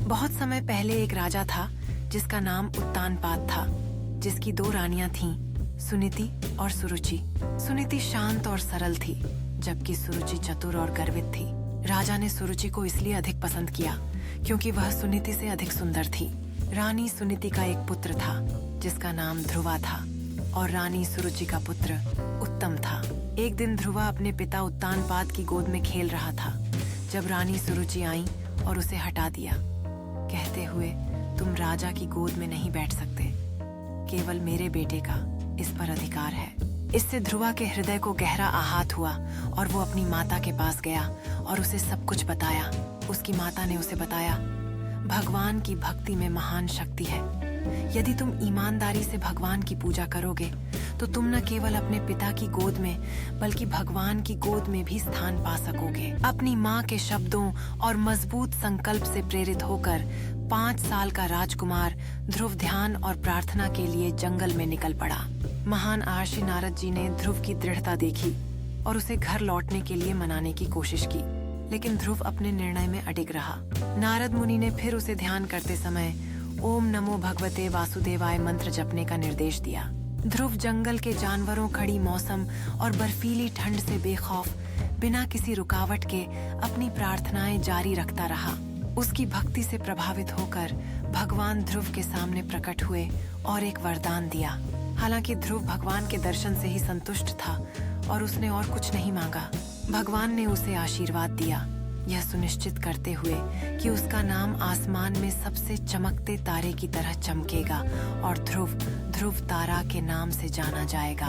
बहुत समय पहले एक राजा था जिसका नाम उत्तानपाद था, जिसकी 2 रानियां थीं, सुनीति और सुरुचि। सुनीति शांत और सरल थी, जबकि सुरुचि चतुर और गर्वित थी। राजा ने सुरुचि को इसलिए अधिक पसंद किया क्योंकि वह सुनीति से अधिक सुंदर थी। रानी सुनीति का एक पुत्र था जिसका नाम ध्रुवा था और रानी सुरुचि का पुत्र उत्तम था। एक दिन ध्रुवा अपने पिता उत्तानपाद की गोद में खेल रहा था जब रानी सुरुचि आई और उसे हटा दिया, कहते हुए, तुम राजा की गोद में नहीं बैठ सकते, केवल मेरे बेटे का इस पर अधिकार है। इससे ध्रुवा के हृदय को गहरा आघात हुआ और वो अपनी माता के पास गया और उसे सब कुछ बताया। उसकी माता ने उसे बताया, भगवान की भक्ति में महान शक्ति है। यदि तुम ईमानदारी से भगवान की पूजा करोगे तो तुम न केवल अपने पिता की गोद में बल्कि भगवान की गोद में भी स्थान पा सकोगे। अपनी माँ के शब्दों और मजबूत संकल्प से प्रेरित होकर 5 साल का राजकुमार ध्रुव ध्यान और प्रार्थना के लिए जंगल में निकल पड़ा। महान आर्षि नारद जी ने ध्रुव की दृढ़ता देखी और उसे घर लौटने के लिए मनाने की कोशिश की, लेकिन ध्रुव अपने निर्णय में अडिग रहा। नारद मुनि ने फिर उसे ध्यान करते समय ओम नमो भगवते वासुदेवाय मंत्र जपने का निर्देश दिया। ध्रुव जंगल के जानवरों, खड़ी मौसम और बर्फीली ठंड से बेखौफ बिना किसी रुकावट के अपनी प्रार्थनाएं जारी रखता रहा। उसकी भक्ति से प्रभावित होकर भगवान ध्रुव के सामने प्रकट हुए और एक वरदान दिया। हालांकि ध्रुव भगवान के दर्शन से ही संतुष्ट था और उसने और कुछ नहीं मांगा। भगवान ने उसे आशीर्वाद दिया, यह सुनिश्चित करते हुए कि उसका नाम आसमान में सबसे चमकते तारे की तरह चमकेगा और ध्रुव ध्रुव तारा के नाम से जाना जाएगा।